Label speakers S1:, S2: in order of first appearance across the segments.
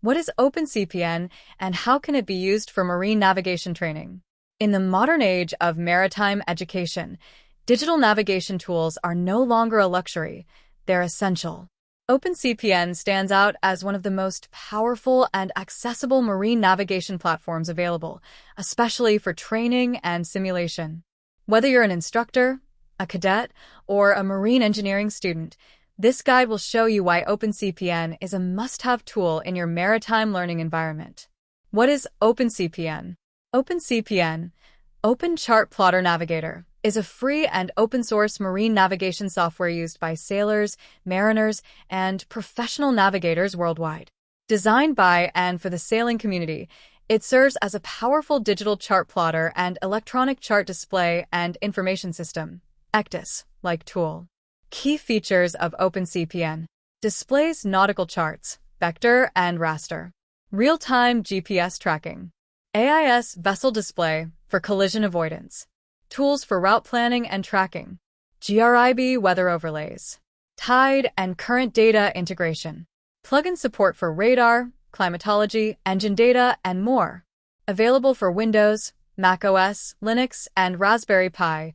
S1: What is OpenCPN and how can it be used for marine navigation training? In the modern age of maritime education, digital navigation tools are no longer a luxury, they're essential. OpenCPN stands out as one of the most powerful and accessible marine navigation platforms available, especially for training and simulation. Whether you're an instructor, a cadet, or a marine engineering student, this guide will show you why OpenCPN is a must-have tool in your maritime learning environment. What is OpenCPN? OpenCPN, Open Chart Plotter Navigator, is a free and open-source marine navigation software used by sailors, mariners, and professional navigators worldwide. Designed by and for the sailing community, it serves as a powerful digital chart plotter and electronic chart display and information system, ECDIS-like tool. Key features of OpenCPN: displays nautical charts, vector and raster, real-time GPS tracking, AIS vessel display for collision avoidance, tools for route planning and tracking, GRIB weather overlays, tide and current data integration, plugin support for radar, climatology, engine data, and more. Available for Windows, macOS, Linux, and Raspberry Pi,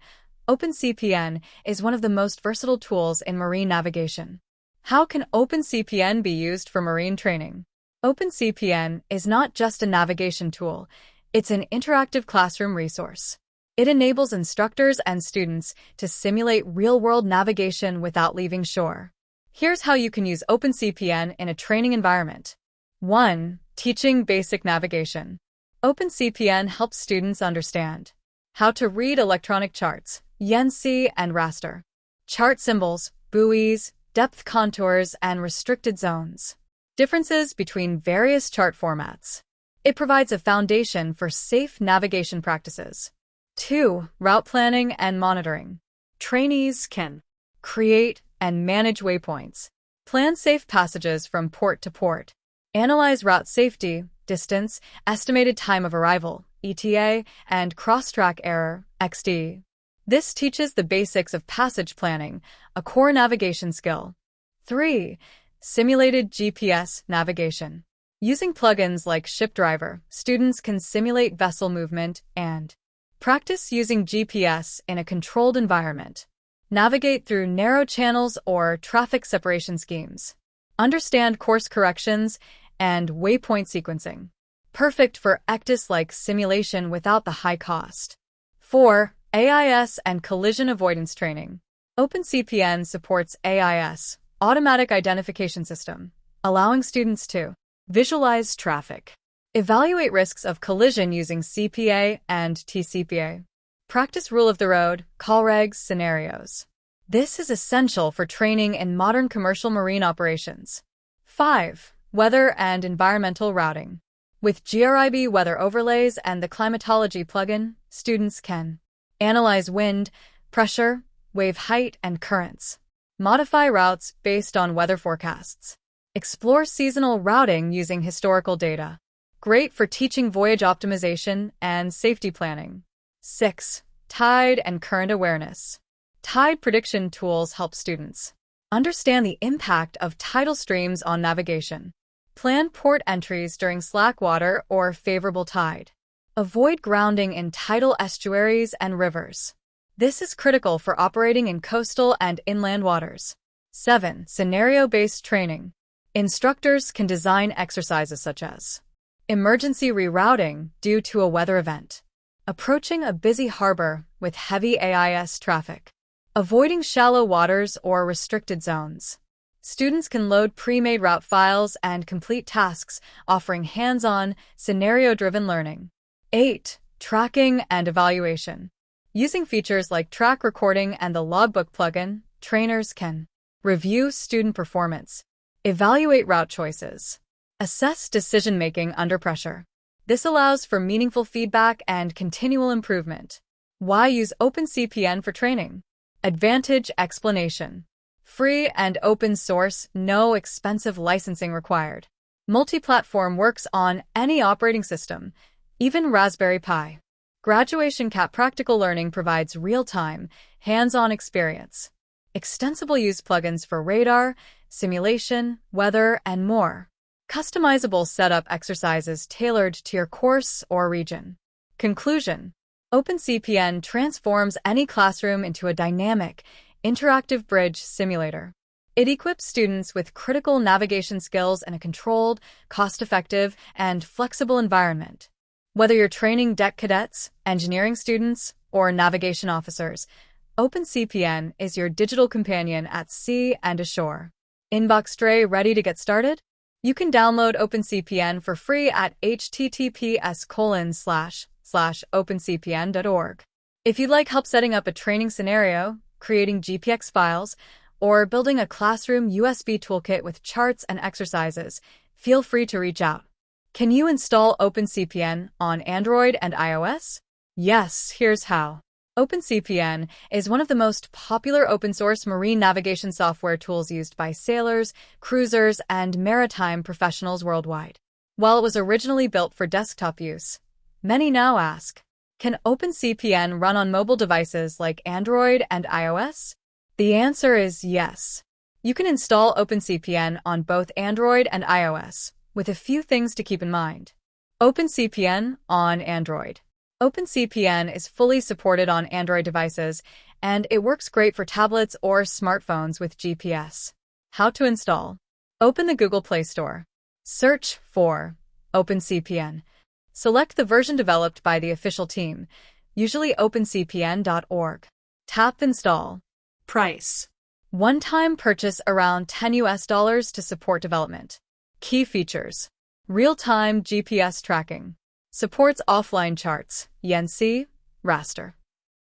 S1: OpenCPN is one of the most versatile tools in marine navigation. How can OpenCPN be used for marine training? OpenCPN is not just a navigation tool, it's an interactive classroom resource. It enables instructors and students to simulate real-world navigation without leaving shore. Here's how you can use OpenCPN in a training environment. 1. Teaching basic navigation. OpenCPN helps students understand how to read electronic charts, YNC and raster, chart symbols, buoys, depth contours, and restricted zones. Differences between various chart formats. It provides a foundation for safe navigation practices. 2. Route planning and monitoring. Trainees can create and manage waypoints, plan safe passages from port to port, analyze route safety, distance, estimated time of arrival, ETA, and cross-track error, XD. This teaches the basics of passage planning, a core navigation skill. 3. Simulated GPS navigation. Using plugins like ShipDriver, students can simulate vessel movement and practice using GPS in a controlled environment. Navigate through narrow channels or traffic separation schemes. Understand course corrections and waypoint sequencing. Perfect for ECDIS-like simulation without the high cost. 4. AIS and collision avoidance training. OpenCPN supports AIS, Automatic Identification System, allowing students to visualize traffic, evaluate risks of collision using CPA and TCPA, practice rule of the road, call regs scenarios. This is essential for training in modern commercial marine operations. 5. Weather and environmental routing. With GRIB weather overlays and the climatology plugin, students can analyze wind, pressure, wave height, and currents, modify routes based on weather forecasts, explore seasonal routing using historical data. Great for teaching voyage optimization and safety planning. 6. Tide and current awareness. Tide prediction tools help students understand the impact of tidal streams on navigation. Plan port entries during slack water or favorable tide. Avoid grounding in tidal estuaries and rivers. This is critical for operating in coastal and inland waters. 7. Scenario-based training. Instructors can design exercises such as emergency rerouting due to a weather event, approaching a busy harbor with heavy AIS traffic, avoiding shallow waters or restricted zones. Students can load pre-made route files and complete tasks, offering hands-on, scenario-driven learning. 8. Tracking and evaluation. Using features like track recording and the logbook plugin, trainers can review student performance, evaluate route choices, assess decision-making under pressure. This allows for meaningful feedback and continual improvement. Why use OpenCPN for training? Advantage explanation. Free and open source, no expensive licensing required. Multi-platform works on any operating system, even Raspberry Pi. Graduation CAP practical learning provides real-time, hands-on experience. Extensible use plugins for radar, simulation, weather, and more. Customizable setup exercises tailored to your course or region. Conclusion: OpenCPN transforms any classroom into a dynamic, interactive bridge simulator. It equips students with critical navigation skills in a controlled, cost-effective, and flexible environment. Whether you're training deck cadets, engineering students, or navigation officers, OpenCPN is your digital companion at sea and ashore. Inbox tray ready to get started? You can download OpenCPN for free at https://opencpn.org. If you'd like help setting up a training scenario, creating GPX files, or building a classroom USB toolkit with charts and exercises, feel free to reach out. Can you install OpenCPN on Android and iOS? Yes, here's how. OpenCPN is one of the most popular open-source marine navigation software tools used by sailors, cruisers, and maritime professionals worldwide. While it was originally built for desktop use, many now ask, can OpenCPN run on mobile devices like Android and iOS? The answer is yes. You can install OpenCPN on both Android and iOS, with a few things to keep in mind. OpenCPN on Android. OpenCPN is fully supported on Android devices, and it works great for tablets or smartphones with GPS. How to install? Open the Google Play Store. Search for OpenCPN. Select the version developed by the official team, usually opencpn.org. Tap Install. Price: one-time purchase around $10 to support development. Key features: real-time GPS tracking. Supports offline charts, YNC, raster.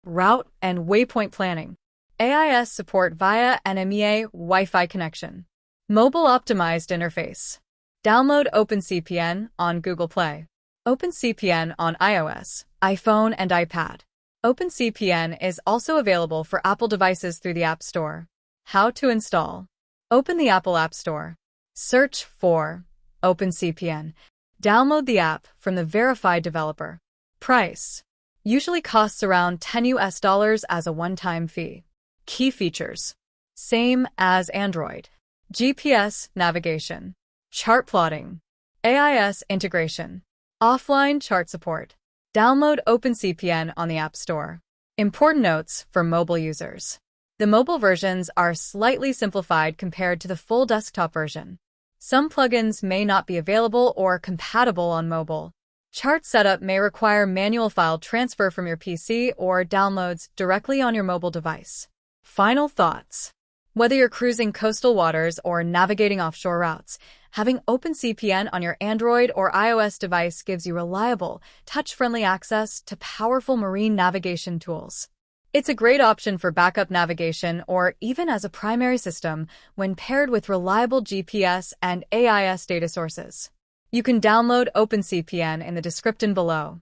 S1: Route and waypoint planning. AIS support via NMEA Wi-Fi connection. Mobile optimized interface. Download OpenCPN on Google Play. OpenCPN on iOS, iPhone, and iPad. OpenCPN is also available for Apple devices through the App Store. How to install? Open the Apple App Store. Search for OpenCPN. Download the app from the verified developer. Price: usually costs around $10 as a one-time fee. Key features: same as Android. GPS navigation. Chart plotting. AIS integration. Offline chart support. Download OpenCPN on the App Store. Important notes for mobile users. The mobile versions are slightly simplified compared to the full desktop version. Some plugins may not be available or compatible on mobile. Chart setup may require manual file transfer from your PC or downloads directly on your mobile device. Final thoughts. Whether you're cruising coastal waters or navigating offshore routes, having OpenCPN on your Android or iOS device gives you reliable, touch-friendly access to powerful marine navigation tools. It's a great option for backup navigation or even as a primary system when paired with reliable GPS and AIS data sources. You can download OpenCPN in the description below.